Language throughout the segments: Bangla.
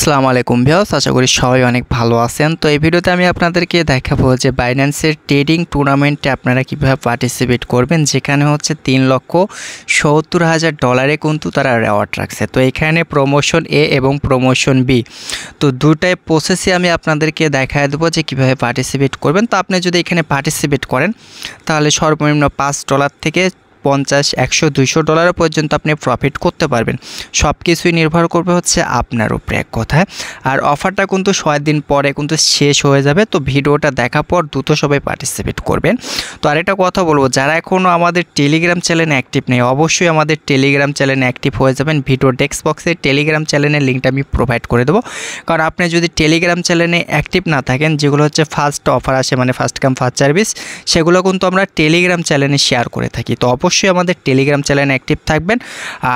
আসসালামু আলাইকুম ভিউয়ার্স, আশা করি সবাই অনেক ভালো আছেন। তো এই ভিডিওতে আমি আপনাদেরকে দেখাবো যে বাইন্যান্সের ট্রেডিং টুর্নামেন্টে আপনারা কিভাবে পার্টিসিপেট করবেন, যেখানে হচ্ছে $3,70,000 কিন্তু তারা রেওয়ার্ড রাখছে। তো এখানে প্রমোশন এ এবং প্রমোশন বি, তো দুটাই প্রসেসে আমি আপনাদেরকে দেখায় দেবো যে কীভাবে পার্টিসিপেট করবেন। তো আপনি যদি এখানে পার্টিসিপেট করেন তাহলে সর্বনিম্ন $5 থেকে $50, $100, $200 পর্যন্ত আপনি প্রফিট করতে পারবেন। সব কিছুই নির্ভর করবে হচ্ছে আপনার উপরে এক কথায়। আর অফারটা কিন্তু 6 দিন পরে কিন্তু শেষ হয়ে যাবে। তো ভিডিওটা দেখার পর দ্রুত সবাই পার্টিসিপেট করবেন। তো আরেকটা কথা বলবো, যারা এখনও আমাদের টেলিগ্রাম চ্যানেলে অ্যাক্টিভ নেই অবশ্যই আমাদের টেলিগ্রাম চ্যানেলে অ্যাক্টিভ হয়ে যাবেন। ভিডিও ডেস্ক বক্সে টেলিগ্রাম চ্যানেলের লিঙ্কটা আমি প্রোভাইড করে দেবো। কারণ আপনি যদি টেলিগ্রাম চ্যানেলে অ্যাক্টিভ না থাকেন, যেগুলো হচ্ছে ফার্স্ট অফার আসে মানে ফার্স্ট কাম ফার্স্ট সার্ভিস, সেগুলো কিন্তু আমরা টেলিগ্রাম চ্যানেলে শেয়ার করে থাকি। তো অবশ্যই আমাদের টেলিগ্রাম চ্যানেলে অ্যাক্টিভ থাকবেন।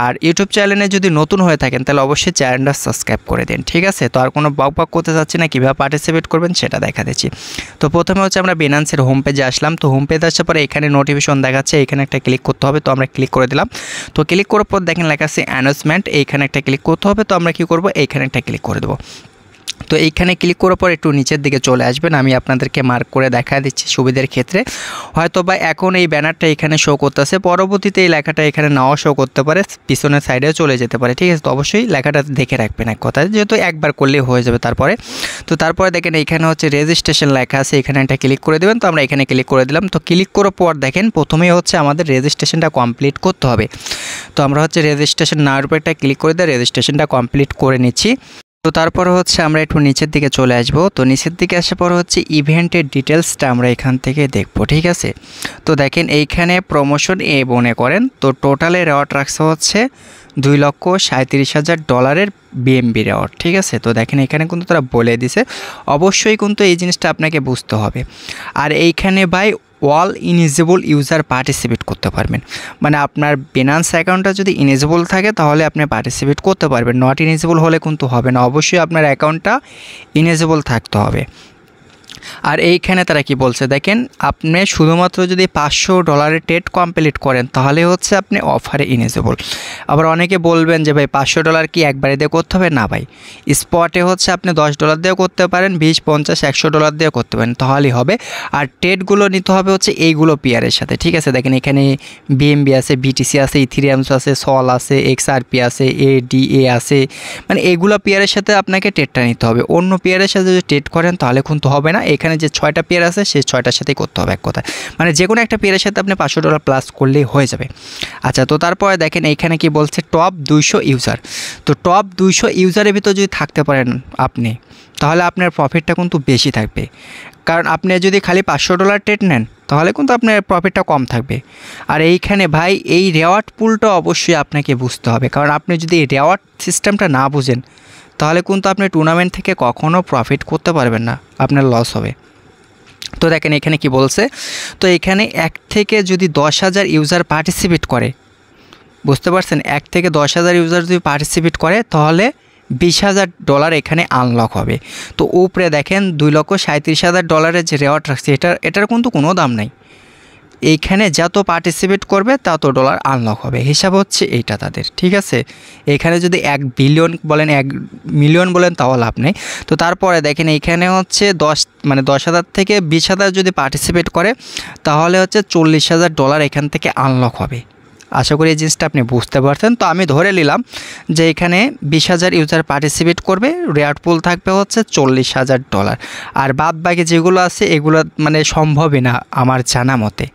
আর ইউটিউব চ্যানেলে যদি নতুন হয়ে থাকেন তাহলে অবশ্যই চ্যানেলটা সাবস্ক্রাইব করে দিন, ঠিক আছে। তো আর কোনো বকবক করতে চাচ্ছি না, কীভাবে পার্টিসিপেট করবেন সেটা দেখা দিচ্ছি। তো প্রথমে হচ্ছে আমরা বাইন্যান্সের হোম পেজে আসলাম। তো হোম পেজে আসার পরে এখানে নোটিফিকেশন দেখাচ্ছে, এখানে একটা ক্লিক করতে হবে। তো আমরা ক্লিক করে দিলাম। তো ক্লিক করার পর দেখেন লেখা আছে অ্যানাউন্সমেন্ট, এইখানে একটা ক্লিক করতে হবে। তো আমরা কী করবো, এইখানে একটা ক্লিক করে দেবো। তো এইখানে ক্লিক করার পর একটু নিচের দিকে চলে আসবেন। আমি আপনাদেরকে মার্ক করে দেখা দিচ্ছি সুবিধার ক্ষেত্রে। হয়তো বা এখন এই ব্যানারটা এখানে শো করতেছে, পরবর্তীতে এই লেখাটা এখানে নাও শো করতে পারে, পিছনের সাইডে চলে যেতে পারে, ঠিক আছে। তো অবশ্যই লেখাটা দেখে রাখবেন এক কথা, যেহেতু একবার করলেই হয়ে যাবে তারপরে। তো তারপরে দেখেন এইখানে হচ্ছে রেজিস্ট্রেশন লেখা আছে, এখানে একটা ক্লিক করে দেবেন। তো আমরা এখানে ক্লিক করে দিলাম। তো ক্লিক করার পর দেখেন প্রথমেই হচ্ছে আমাদের রেজিস্ট্রেশনটা কমপ্লিট করতে হবে। তো আমরা হচ্ছে রেজিস্ট্রেশন নাওর উপর একটা ক্লিক করে দিয়ে রেজিস্ট্রেশনটা কমপ্লিট করে নিচ্ছি। তো তারপর হচ্ছে আমরা একটু নিচের দিকে চলে আসব। তো নিচের দিকে আসার পর হচ্ছে ইভেন্টের ডিটেলসটা আমরা এখান থেকে দেখব, ঠিক আছে। তো দেখেন এইখানে প্রমোশন এ মনে করেন, তো টোটালে রেওয়ার্ড রাখছে হচ্ছে $2,37,000 বিএমবি রেওয়ার্ড, ঠিক আছে। তো দেখেন এখানে কিন্তু তারা বলে দিছে, অবশ্যই কিন্তু এই জিনিসটা আপনাকে বুঝতে হবে। আর এইখানে ভাই অল ইনেজেবল ইউজার পার্টিসিপেট করতে পারবেন, মানে আপনার বাইন্যান্স অ্যাকাউন্টটা যদি ইনেজেবল থাকে তাহলে আপনি পার্টিসিপেট করতে পারবেন, নট ইনেজেবল হলে কিন্তু হবে না। অবশ্যই আপনার অ্যাকাউন্টটা ইনেজেবল থাকতে হবে। আর এইখানে তারা কি বলছে দেখেন, আপনি শুধুমাত্র যদি $500 ট্রেড কমপ্লিট করেন তাহলে হচ্ছে আপনি অফারে ইনেজেবল। আবার অনেকে বলবেন যে ভাই $500 কি একবারে দিয়ে করতে হবে? না ভাই, স্পটে হচ্ছে আপনি $10 দিয়েও করতে পারেন, 20, 50, $100 দিয়েও করতে পারেন, তাহলেই হবে। আর ট্রেডগুলো নিতে হবে হচ্ছে এইগুলো পেয়ারের সাথে, ঠিক আছে। দেখেন এখানে বিএমবি আছে, বিটিসি আছে, ইথেরিয়ামস আছে, সল আছে, এক্সআরপি আছে, এডিএ আছে, মানে এগুলো পেয়ারের সাথে আপনাকে ট্রেডটা নিতে হবে। অন্য পেয়ারের সাথে যদি ট্রেড করেন তাহলে কিন্তু হবে না। এখানে যে 6টা পেয়ার আছে সেই 6টার সাথেই করতে হবে এক কথা, মানে যে কোনো একটা পেয়ারের সাথে আপনি $500 প্লাস করলেই হয়ে যাবে। আচ্ছা, তো তারপরে দেখেন এইখানে কি বলছে, টপ 200 ইউজার। তো টপ 200 ইউজারের ভিতর যদি থাকতে পারেন আপনি, তাহলে আপনার প্রফিটটা কিন্তু বেশি থাকবে। কারণ আপনি যদি খালি $500 ট্রেড নেন তাহলে কিন্তু আপনার প্রফিটটা কম থাকবে। আর এইখানে ভাই এই রেওয়ার্ড পুলটা অবশ্যই আপনাকে বুঝতে হবে, কারণ আপনি যদি এই রেওয়ার্ড সিস্টেমটা না বুঝেন তাহলে কিন্তু আপনি টুর্নামেন্ট থেকে কখনও প্রফিট করতে পারবেন না, আপনার লস হবে। তো দেখেন এখানে কি বলছে, তো এখানে 1 থেকে যদি 10,000 ইউজার পার্টিসিপেট করে, বুঝতে পারছেন, 1 থেকে 10,000 ইউজার যদি পার্টিসিপেট করে তাহলে $20,000 এখানে আনলক হবে। তো উপরে দেখেন $2,37,000 যে রেওয়ার্ড রাখছে, এটার কিন্তু কোনো দাম নাই। এইখানে যত পার্টিসিপেট করবে তত ডলার আনলক হবে, হিসাব হচ্ছে এইটা তাদের, ঠিক আছে। এখানে যদি 1 বিলিয়ন বলেন, 1 মিলিয়ন বলেন, তাও লাভ নেই। তো তারপরে দেখেন এইখানে হচ্ছে 10,000 থেকে 20,000 যদি পার্টিসিপেট করে তাহলে হচ্ছে $40,000 এখান থেকে আনলক হবে। আশা করি এই জিনিসটা আপনি বুঝতে পারছেন। তো আমি ধরে নিলাম যে এখানে 20,000 ইউজার পার্টিসিপেট করবে, রেওয়ার্ড পুল থাকবে হচ্ছে $40,000। আর বাদ বাকি যেগুলো আছে এগুলো মানে সম্ভবই না আমার জানা মতে,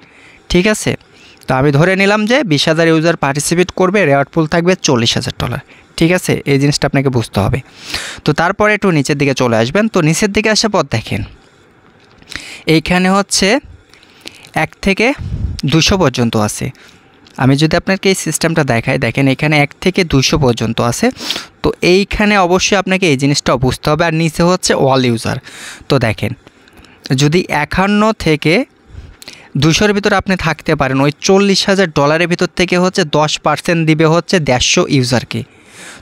ঠিক আছে। তো আমি ধরে নিলাম যে 20,000 ইউজার পার্টিসিপেট করবে, রেওয়ার্ড পুল থাকবে $40,000, ঠিক আছে। এই জিনিসটা আপনাকে বুঝতে হবে। তো তারপরে একটু নিচের দিকে চলে আসবেন। তো নিচের দিকে আসার পর দেখেন এইখানে হচ্ছে 1 থেকে 200 পর্যন্ত আছে। আমি যদি আপনাকে এই সিস্টেমটা দেখাই, দেখেন এখানে 1 থেকে 200 পর্যন্ত আছে। তো এইখানে অবশ্যই আপনাকে এই জিনিসটাও বুঝতে হবে। আর নিচে হচ্ছে অল ইউজার। তো দেখেন যদি 51 থেকে 200-এর ভিতরে আপনি থাকতে পারেন, ওই $40,000 ভিতর থেকে হচ্ছে 10% দিবে হচ্ছে 150 ইউজারকে।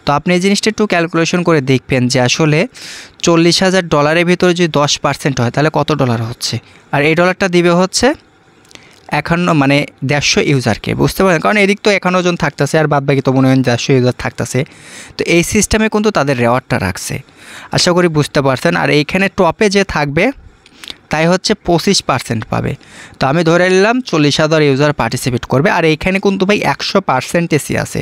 তো আপনি এই জিনিসটা একটু ক্যালকুলেশন করে দেখবেন যে আসলে $40,000 ভিতরে যদি 10% হয় তাহলে কত ডলার হচ্ছে। আর এই ডলারটা দিবে হচ্ছে মানে 150 ইউজারকে, বুঝতে পারেন? কারণ এদিক তো 51 জন থাকতেছে আর বাদ বাকি তো মনে হয় 150 ইউজার থাকতেছে। তো এই সিস্টেমে কিন্তু তাদের রেওয়ার্ডটা রাখছে, আশা করি বুঝতে পারছেন। আর এইখানে টপে যে থাকবে তাই হচ্ছে 25% পাবে। তো আমি ধরে নিলাম 40,000 ইউজার পার্টিসিপেট করবে। আর এইখানে কিন্তু ভাই 100% এসি আছে।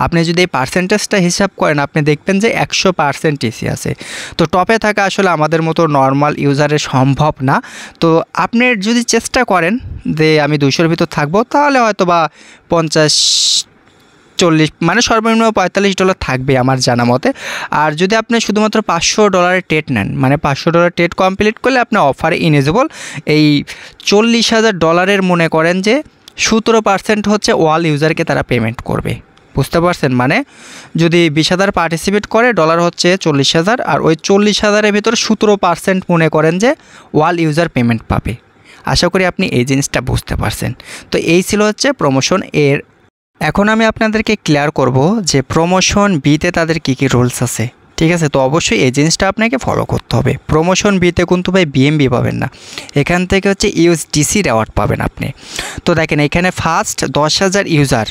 আপনি যদি এই পার্সেন্টেজটা হিসাব করেন আপনি দেখবেন যে 100% এসি আছে। তো টপে থাকা আসলে আমাদের মতো নর্মাল ইউজারের সম্ভব না। তো আপনি যদি চেষ্টা করেন যে আমি 200-র ভিতর থাকবো, তাহলে হয়তো বা 50-40 মানে সর্বনিম্ন $45 থাকবে আমার জানা মতে। আর যদি আপনি শুধুমাত্র $500 টেট নেন, মানে $500 টেট কমপ্লিট করলে আপনি অফারে ইলিজিবল। এই $40,000 মনে করেন যে 17% হচ্ছে ওয়াল ইউজারকে তারা পেমেন্ট করবে, বুঝতে পারছেন? মানে যদি 20,000 পার্টিসিপেট করে, ডলার হচ্ছে 40,000, আর ওই 40,000-এর ভিতর 17% মনে করেন যে ওয়াল ইউজার পেমেন্ট পাবে। আশা করি আপনি এই জিনিসটা বুঝতে পারছেন। তো এই ছিল হচ্ছে প্রমোশন এর। এখন আমি আপনাদেরকে ক্লিয়ার করব যে প্রমোশন বিতে তাদের কী কী রুলস আছে, ঠিক আছে? তো অবশ্যই এই জিনিসটা আপনাকে ফলো করতে হবে। প্রমোশন বিতে কিন্তু ভাই বিএমবি পাবেন না, এখান থেকে হচ্ছে ইউএসডিসি রেওয়ার্ড পাবেন আপনি। তো দেখেন এখানে ফার্স্ট 10,000 ইউজার,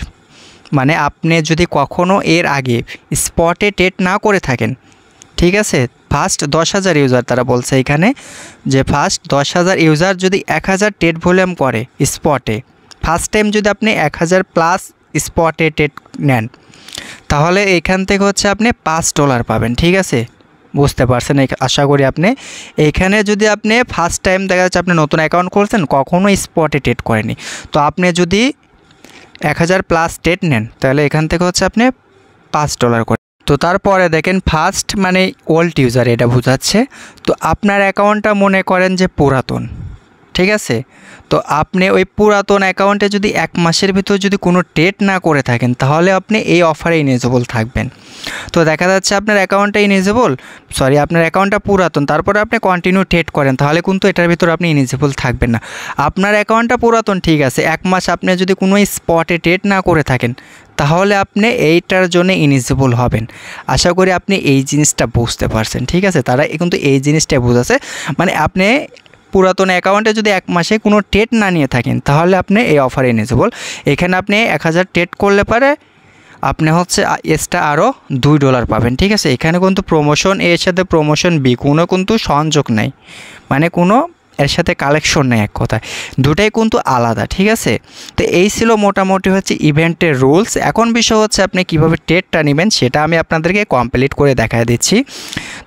মানে আপনি যদি কখনও এর আগে স্পটে টেট না করে থাকেন, ঠিক আছে? ফার্স্ট 10,000 ইউজার তারা বলছে এখানে যে ফার্স্ট 10,000 ইউজার যদি 1,000 টেট ভলিউম করে স্পটে, ফার্স্ট টাইম যদি আপনি 1,000+ স্পটে টেট নেন, তাহলে এখান থেকে হচ্ছে আপনি $5 পাবেন, ঠিক আছে? বুঝতে পারছেন? আশা করি আপনি এইখানে যদি আপনি ফার্স্ট টাইম দেখা যাচ্ছে আপনি নতুন অ্যাকাউন্ট করছেন, কখনো স্পটে টেট করেনি, তো আপনি যদি 1,000+ টেট নেন তাহলে এখান থেকে হচ্ছে আপনি $5 করে। তো তারপরে দেখেন ফার্স্ট মানে ওল্ড ইউজার, এটা বোঝাচ্ছে। তো আপনার অ্যাকাউন্টটা মনে করেন যে পুরাতন, ঠিক আছে? তো আপনি ওই পুরাতন অ্যাকাউন্টে যদি 1 মাসের ভিতর যদি কোনো টেট না করে থাকেন, তাহলে আপনি এই অফারে ইলিজিবল থাকবেন। তো দেখা যাচ্ছে আপনার অ্যাকাউন্টটা ইলিজিবল, আপনার অ্যাকাউন্টটা পুরাতন, তারপরে আপনি কন্টিনিউ টেট করেন, তাহলে কিন্তু এটার ভিতর আপনি ইলিজিবল থাকবেন না। আপনার অ্যাকাউন্টটা পুরাতন, ঠিক আছে, 1 মাস আপনি যদি কোনো স্পটে টেট না করে থাকেন, তাহলে আপনি এইটার জন্য ইলিজিবল হবেন। আশা করি আপনি এই জিনিসটা বুঝতে পারছেন, ঠিক আছে? তারা কিন্তু এই জিনিসটা বোঝাচ্ছে, মানে আপনি পুরাতন অ্যাকাউন্টে যদি 1 মাসে কোনো টেট না নিয়ে থাকেন, তাহলে আপনি এই অফারে ইলিজিবল। এখানে আপনি 1,000 টেট করলে পারে আপনি হচ্ছে এক্সট্রা আরও $2 পাবেন, ঠিক আছে? এখানে কিন্তু প্রমোশন এর সাথে প্রমোশন বি কোনো কিন্তু সংযোগ নেই, মানে কোনো এর সাথে কালেকশন নেই, এক কথায় দুটাই কিন্তু আলাদা, ঠিক আছে? তো এই ছিল মোটামুটি হচ্ছে ইভেন্টের রুলস। এখন বিষয় হচ্ছে আপনি কিভাবে টেটটা নেবেন সেটা আমি আপনাদেরকে কমপ্লিট করে দেখা দিচ্ছি।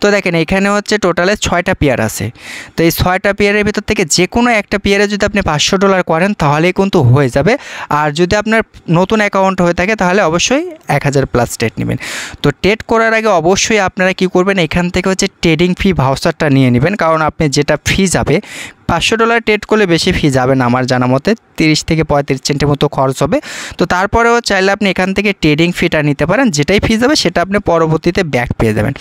তো দেখেন এখানে হচ্ছে টোটালে 6টা পেয়ার আছে। তো এই 6টা পেয়ারের ভিতর থেকে যে কোনো একটা পেয়ারে যদি আপনি $500 করেন তাহলেই কিন্তু হয়ে যাবে। আর যদি আপনার নতুন অ্যাকাউন্ট হয়ে থাকে তাহলে অবশ্যই 1,000+ টেট নেবেন। তো টেট করার আগে অবশ্যই আপনারা কি করবেন, এখান থেকে হচ্ছে ট্রেডিং ফি ভাউচারটা নিয়ে নেবেন, কারণ আপনি যেটা ফি যাবে $500 টেট করলে বেশি ফি যাবে না আমার জানা মতে, 30 থেকে 35 সেন্টের মতো খরচ হবে। তো তারপরেও চাইলে আপনি এখান থেকে ট্রেডিং ফিটা নিতে পারেন, যেটাই ফি যাবে সেটা আপনি পরবর্তীতে ব্যাক পেয়ে যাবেন।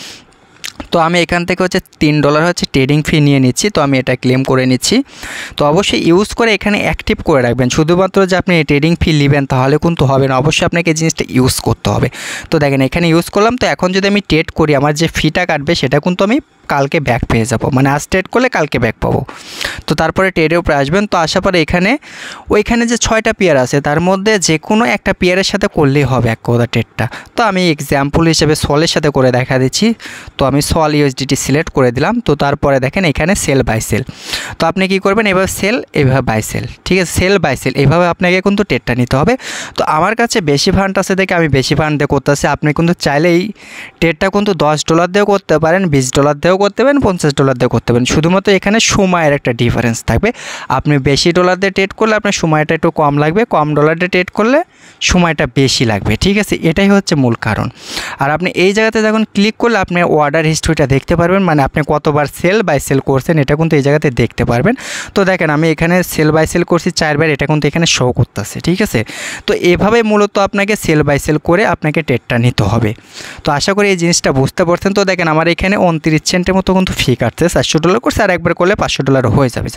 তো আমি এখান থেকে হচ্ছে $3 হচ্ছে ট্রেডিং ফি নিয়ে নিচ্ছি, তো আমি এটা ক্লেম করে নিচ্ছি। তো অবশ্যই ইউজ করে এখানে অ্যাক্টিভ করে রাখবেন, শুধুমাত্র যে আপনি ট্রেডিং ফি নেবেন তাহলে কিন্তু হবে না, অবশ্যই আপনাকে এই জিনিসটা ইউজ করতে হবে। তো দেখেন এখানে ইউজ করলাম। তো এখন যদি আমি ট্রেড করি আমার যে ফিটা কাটবে সেটা কিন্তু আমি কালকে ব্যাক পেয়ে যাব, মানে আজ ট্রেড করলে কালকে ব্যাক পাবো। তো তারপরে ট্রেডের উপরে আসবেন। তো আসার পরে ওইখানে যে 6টা পেয়ার আছে তার মধ্যে যে কোনো একটা পেয়ারের সাথে করলেই হবে এক কথা ট্রেডটা। তো আমি এক্সাম্পল হিসেবে সলের সাথে করে দেখা দিচ্ছি। তো আমি সল ইউএসডিটি সিলেক্ট করে দিলাম। তো তারপরে দেখেন এখানে সেল বাই সেল। তো আপনি কি করবেন, এভাবে সেল এভাবে বাই সেল, ঠিক আছে? সেল বাই সেল এইভাবে আপনাকে কিন্তু ট্রেডটা নিতে হবে। তো আমার কাছে বেশি ফান্ড আছে দেখে আমি বেশি ফান্ড দিয়ে করতেছি। আপনি কিন্তু চাইলেই ট্রেডটা কিন্তু $10 দিয়েও করতে পারেন, $20 দিয়েও করতে পারেন, $50 দিয়ে করতে পারেন। শুধুমাত্র এখানে সময়ের একটা ডিফারেন্স থাকবে। আপনি বেশি ডলার দিয়ে ট্রেড করলে আপনার সময়টা একটু কম লাগবে, কম ডলার দিয়ে ট্রেড করলে সময়টা বেশি লাগবে, ঠিক আছে? এটাই হচ্ছে মূল কারণ। আর আপনি এই জায়গাতে যখন ক্লিক করলে আপনি অর্ডার হিস্ট্রিটা দেখতে পারবেন, মানে আপনি কতবার সেল বাই সেল করছেন এটা কিন্তু এই জায়গাতে দেখতে পারবেন। তো দেখেন আমি এখানে সেল বাই সেল করছি 4বার, এটা কিন্তু এখানে শো করতেছে, ঠিক আছে? তো এভাবে মূলত আপনাকে সেল বাই সেল করে আপনাকে ট্রেডটা নিতে হবে। তো আশা করি এই জিনিসটা বুঝতে পারছেন। তো দেখেন আমার এখানে 29 সেন্টের মতো কিন্তু ফি কাটছে, $400 করছে, আর একবার করলে $500 হয়ে যাবে।